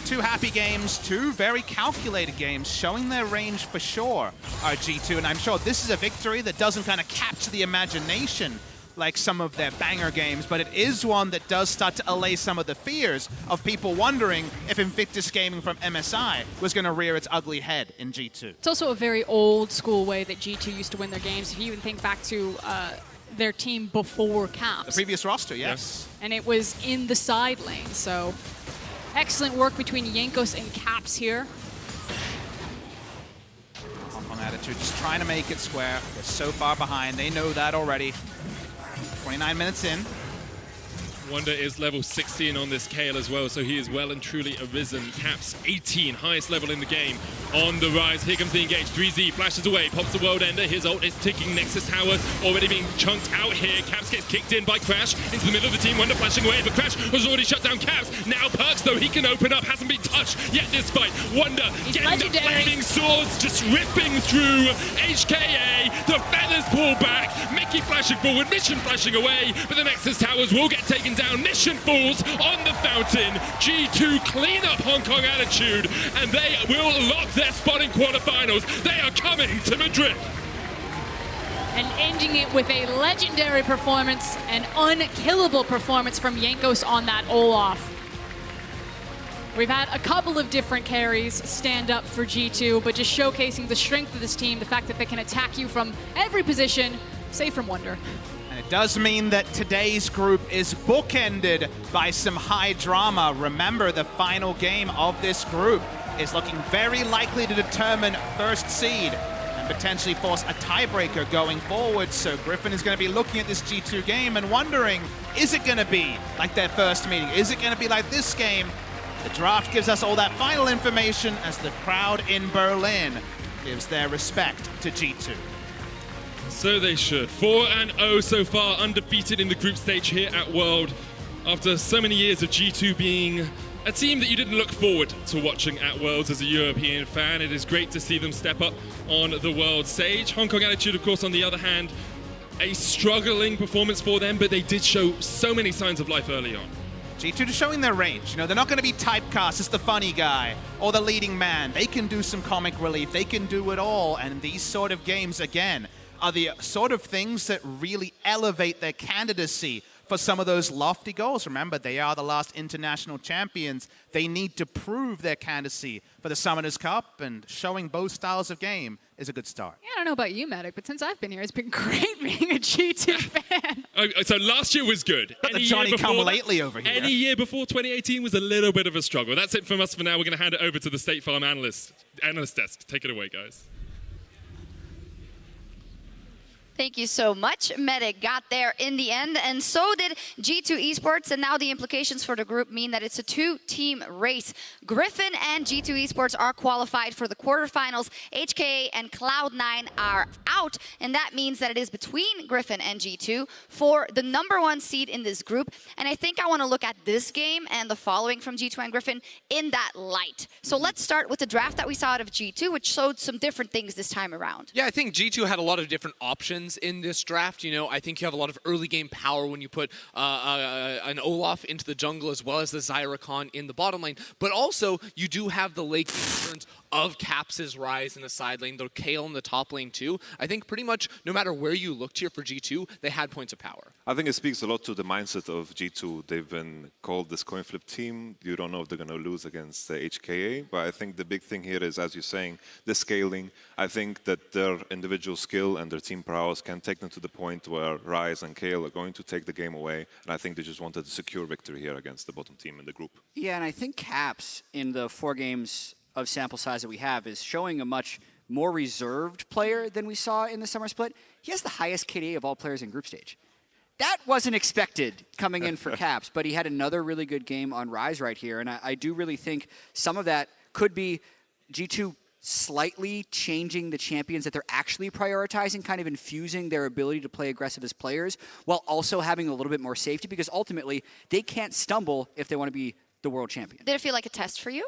2 happy games, 2 very calculated games, showing their range for sure are G2. And I'm sure this is a victory that doesn't kind of capture the imagination like some of their banger games, but it is one that does start to allay some of the fears of people wondering if Invictus Gaming from MSI was going to rear its ugly head in G2. It's also a very old school way that G2 used to win their games. If you even think back to their team before Caps. The previous roster, yes. And it was in the side lane, so excellent work between Jankos and Caps here. Hong Kong Attitude just trying to make it square. They're so far behind. They know that already. 29 minutes in. Wunder is level 16 on this Kayle as well, so he is well and truly arisen. Caps 18, highest level in the game on the rise. Here comes the engage. 3Z flashes away, pops the World Ender. His ult is ticking. Nexus Tower already being chunked out here. Caps gets kicked in by Crash into the middle of the team. Wunder flashing away, but Crash has already shut down Caps. Now Perkz, though, he can open up. Hasn't been touched yet this fight. Wunder getting the flaming swords, just ripping through HKA. The feathers pull back. Mikyx flashing forward, Mission flashing away, but the Nexus Towers will get taken down. Mission falls on the fountain. G2 clean up Hong Kong Attitude, and they will lock their spot in quarterfinals. They are coming to Madrid. And ending it with a legendary performance, an unkillable performance from Jankos on that Olaf. We've had a couple of different carries stand up for G2, but just showcasing the strength of this team, the fact that they can attack you from every position, save from Wunder. And it does mean that today's group is bookended by some high drama. Remember, the final game of this group is looking very likely to determine first seed and potentially force a tiebreaker going forward. So Griffin is going to be looking at this G2 game and wondering, is it going to be like their first meeting? Is it going to be like this game? The draft gives us all that final information as the crowd in Berlin gives their respect to G2. So they should. 4-0 so far, undefeated in the group stage here at World. After so many years of G2 being a team that you didn't look forward to watching at Worlds as a European fan, it is great to see them step up on the World stage. Hong Kong Attitude, of course, on the other hand, a struggling performance for them, but they did show so many signs of life early on. G2 just showing their range. You know, they're not going to be typecast as the funny guy or the leading man. They can do some comic relief. They can do it all. And these sort of games, again, are the sort of things that really elevate their candidacy for some of those lofty goals. Remember, they are the last international champions. They need to prove their candidacy for the Summoners Cup, and showing both styles of game is a good start. Yeah, I don't know about you, Medic, but since I've been here, it's been great being a G2 fan. So last year was good. But the Johnny come lately over here. Any year before 2018 was a little bit of a struggle. That's it from us for now. We're going to hand it over to the State Farm analyst desk. Take it away, guys. Thank you so much. Medic got there in the end, and so did G2 Esports, and now the implications for the group mean that it's a two-team race. Griffin and G2 Esports are qualified for the quarterfinals. HKA and Cloud9 are out, and that means that it is between Griffin and G2 for the #1 seed in this group. And I think I want to look at this game and the following from G2 and Griffin in that light. So let's start with the draft that we saw out of G2, which showed some different things this time around. Yeah, I think G2 had a lot of different options in this draft. You know, I think you have a lot of early game power when you put an Olaf into the jungle as well as the Xayah Rakan in the bottom lane. But also, you do have the late game turns of Caps' Ryze in the side lane, the Kayle in the top lane too. I think pretty much no matter where you looked here for G2, they had points of power. I think it speaks a lot to the mindset of G2. They've been called this coin flip team. You don't know if they're going to lose against HKA, but I think the big thing here is, as you're saying, the scaling. I think that their individual skill and their team prowess can take them to the point where Ryze and Kayle are going to take the game away, and I think they just wanted to secure victory here against the bottom team in the group. Yeah, and I think Caps, in the 4 games of sample size that we have, is showing a much more reserved player than we saw in the summer split. He has the highest KDA of all players in group stage. That wasn't expected coming in for Caps, but he had another really good game on Ryze right here, and I do really think some of that could be G2 slightly changing the champions that they're actually prioritizing, kind of infusing their ability to play aggressive as players, while also having a little bit more safety, because ultimately they can't stumble if they want to be the world champion. Did it feel like a test for you?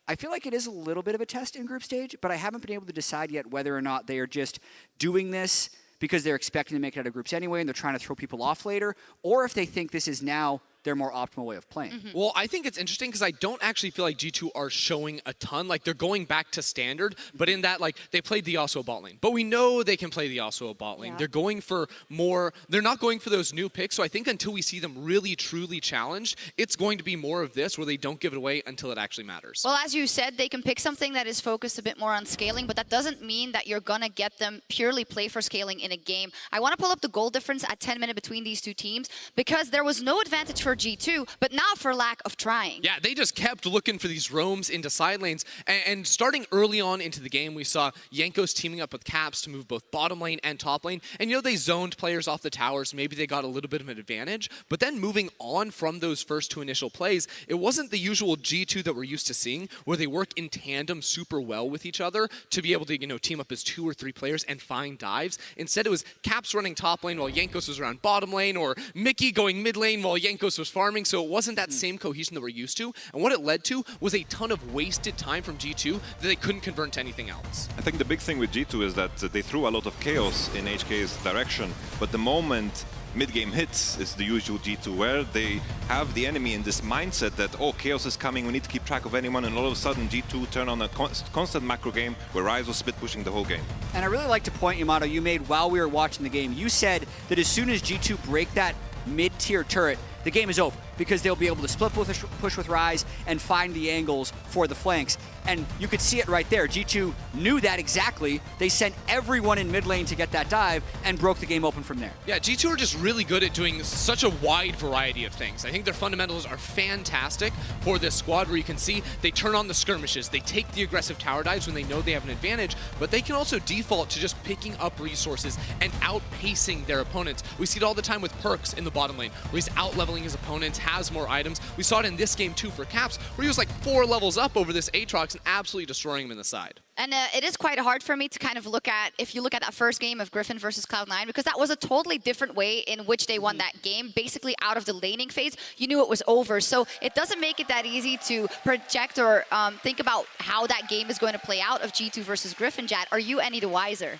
I feel like it is a little bit of a test in group stage, but I haven't been able to decide yet whether or not they are just doing this because they're expecting to make it out of groups anyway and they're trying to throw people off later, or if they think this is now their more optimal way of playing. Well, I think it's interesting because I don't actually feel like G2 are showing a ton. Like, they're going back to standard, but in that, like, they played the Yasuo bot lane. But we know they can play the Yasuo bot lane. Yeah. They're going for more, they're not going for those new picks, so I think until we see them really, truly challenged, it's going to be more of this where they don't give it away until it actually matters. Well, as you said, they can pick something that is focused a bit more on scaling, but that doesn't mean that you're gonna get them purely play for scaling in a game. I want to pull up the goal difference at 10 minutes between these two teams, because there was no advantage for G2, but not for lack of trying. Yeah, they just kept looking for these roams into side lanes. And starting early on into the game, we saw Jankos teaming up with Caps to move both bottom lane and top lane. And you know, they zoned players off the towers. Maybe they got a little bit of an advantage. But then moving on from those first 2 initial plays, it wasn't the usual G2 that we're used to seeing, where they work in tandem super well with each other to be able to, you know, team up as 2 or 3 players and find dives. Instead, it was Caps running top lane while Jankos was around bottom lane, or Mikyx going mid lane while Jankos was farming. So it wasn't that same cohesion that we're used to, and what it led to was a ton of wasted time from G2 that they couldn't convert into anything else. I think the big thing with G2 is that they threw a lot of chaos in HK's direction, but the moment mid-game hits is the usual G2, where they have the enemy in this mindset that, oh, chaos is coming, we need to keep track of anyone, and all of a sudden G2 turn on a constant macro game where Ryze was split pushing the whole game. And I really like to point, Yamato, you made while we were watching the game. You said that as soon as G2 break that mid-tier turret, the game is over, because they'll be able to split push with Ryze and find the angles for the flanks. And you could see it right there. G2 knew that exactly. They sent everyone in mid lane to get that dive and broke the game open from there. Yeah, G2 are just really good at doing such a wide variety of things. I think their fundamentals are fantastic for this squad, where you can see they turn on the skirmishes, they take the aggressive tower dives when they know they have an advantage, but they can also default to just picking up resources and outpacing their opponents. We see it all the time with Perkz in the bottom lane, where he's out-leveling his opponents, has more items. We saw it in this game too for Caps, where he was like 4 levels up over this Aatrox and absolutely destroying him in the side. And it is quite hard for me to kind of look at, if you look at that first game of Griffin versus Cloud9, because that was a totally different way in which they won that game. Basically out of the laning phase, you knew it was over. So it doesn't make it that easy to project or think about how that game is going to play out of G2 versus Griffin. Jad, are you any the wiser?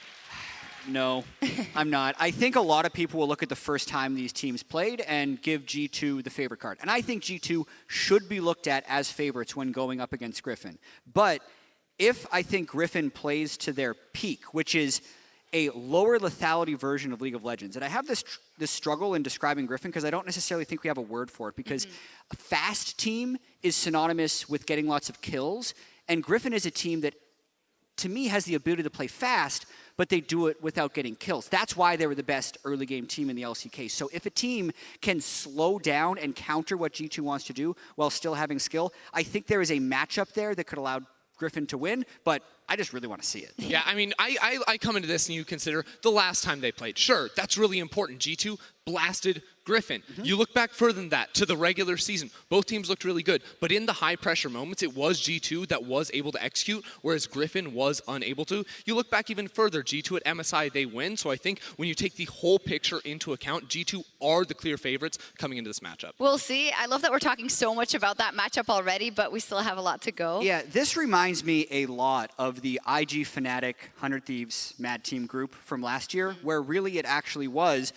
No, I'm not. I think a lot of people will look at the first time these teams played and give G2 the favorite card. And I think G2 should be looked at as favorites when going up against Griffin. But if I think Griffin plays to their peak, which is a lower lethality version of League of Legends, and I have this struggle in describing Griffin because I don't necessarily think we have a word for it, because a fast team is synonymous with getting lots of kills, and Griffin is a team that, to me, has the ability to play fast, but they do it without getting kills. That's why they were the best early game team in the LCK. So if a team can slow down and counter what G2 wants to do while still having skill, I think there is a matchup there that could allow Griffin to win, but I just really want to see it. Yeah, I mean, I come into this and you consider the last time they played. Sure, that's really important. G2 blasted Griffin. You look back further than that to the regular season. Both teams looked really good, but in the high pressure moments, it was G2 that was able to execute, whereas Griffin was unable to. You look back even further, G2 at MSI, they win. So I think when you take the whole picture into account, G2 are the clear favorites coming into this matchup. We'll see. I love that we're talking so much about that matchup already, but we still have a lot to go. Yeah, this reminds me a lot of the IG Fnatic 100 Thieves Mad Team group from last year, where really it actually was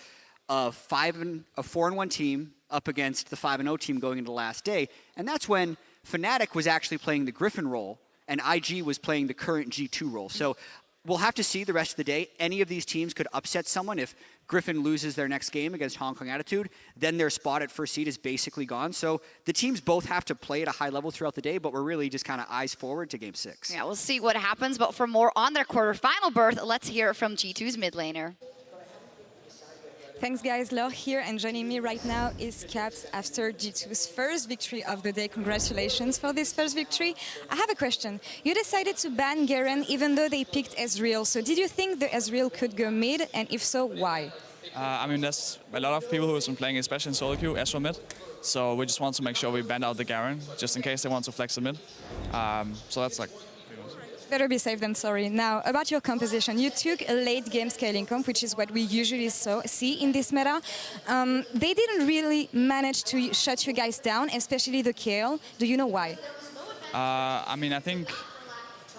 a 4-1 team up against the 5-0 team going into the last day. And that's when Fnatic was actually playing the Griffin role and IG was playing the current G2 role. So we'll have to see the rest of the day. Any of these teams could upset someone. If Griffin loses their next game against Hong Kong Attitude, then their spot at first seed is basically gone. So the teams both have to play at a high level throughout the day, but we're really just kind of eyes forward to Game 6. Yeah, we'll see what happens. But for more on their quarterfinal berth, let's hear from G2's mid laner. Thanks guys, Laure here, and joining me right now is Caps after G2's first victory of the day. Congratulations for this first victory. I have a question. You decided to ban Garen even though they picked Ezreal, so did you think the Ezreal could go mid, and if so, why? I mean, there's a lot of people who have been playing, especially in solo queue, Ezreal mid, so we just want to make sure we ban out the Garen, just in case they want to flex the mid. So that's like... Better be safe than sorry. Now, about your composition, you took a late game scaling comp, which is what we usually see in this meta. They didn't really manage to shut you guys down, especially the Kayle. Do you know why? I mean, I think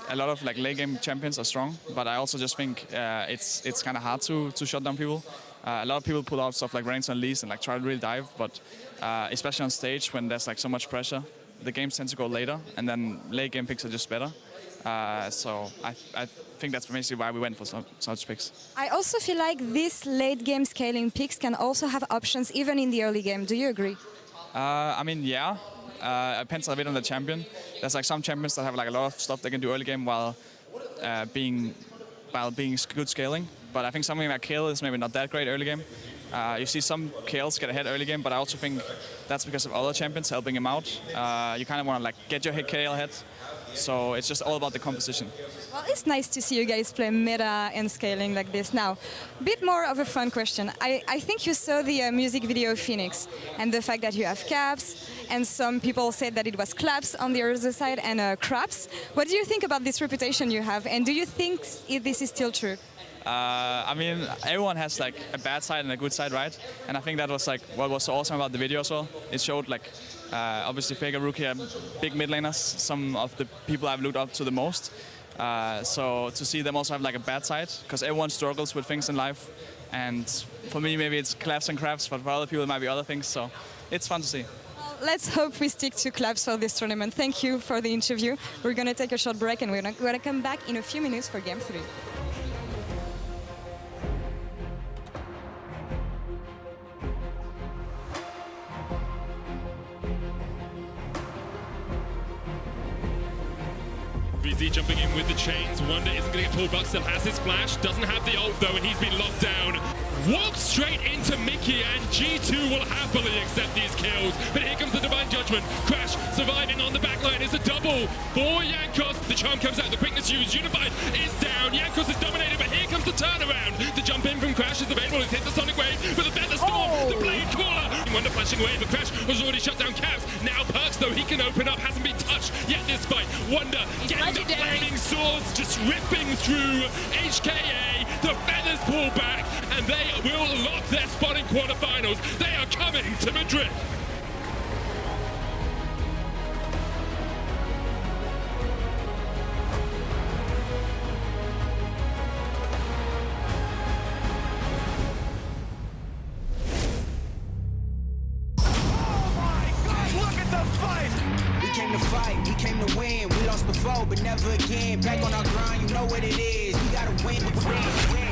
a lot of like late game champions are strong, but I also just think it's kind of hard to shut down people. A lot of people pull out stuff like Reigns and Lees and like try to really dive, but especially on stage when there's like so much pressure, the games tend to go later, and then late game picks are just better. So I think that's basically why we went for such picks. I also feel like this late game scaling picks can also have options even in the early game. Do you agree? I mean, yeah. It depends a bit on the champion. There's like some champions that have like a lot of stuff they can do early game while being good scaling. But I think something like Kayle is maybe not that great early game. You see some Kayles get ahead early game, but I also think that's because of other champions helping him out. You kind of want to like get your Kayle ahead. So it's just all about the composition. Well, it's nice to see you guys play meta and scaling like this. Now, a bit more of a fun question. I think you saw the music video of Phoenix and the fact that you have Caps, and some people said that it was Claps on the other side and Craps. What do you think about this reputation you have, and do you think this is still true? I mean, everyone has like a bad side and a good side, right? And I think that was like what was so awesome about the video as well. It showed like obviously FLICKR, Rookie are big mid laners, some of the people I've looked up to the most. So to see them also have like a bad side, because everyone struggles with things in life. And for me, maybe it's claps and craps, but for other people it might be other things. So it's fun to see. Let's hope we stick to claps for this tournament. Thank you for the interview. We're going to take a short break and we're going to come back in a few minutes for Game 3. VZ jumping in with the chains. Wunder isn't going to get pulled back, still has his flash. Doesn't have the ult though, and he's been locked down. Walks straight into Mikyx, and G2 will happily accept these kills. But here comes the Divine Judgment. Crash surviving on the backline is a double for Jankos. The charm comes out, the quickness used. Unified is down. Jankos is dominated, but here comes the turnaround. The jump in from Crash is available. He's hit the Sonic Wave with a Feather Storm. The Blade Caller. Wunder flashing away, but Crash has already shut down Caps. Now Perkz, though, he can open up. Hasn't been touched yet this fight. Wunder getting the flaming swords, just ripping through HKA. The feathers pull back, and they will lock their spot in quarterfinals. They are coming to Madrid. came to win. We lost before, but never again. Back on our grind, you know what it is. We gotta win.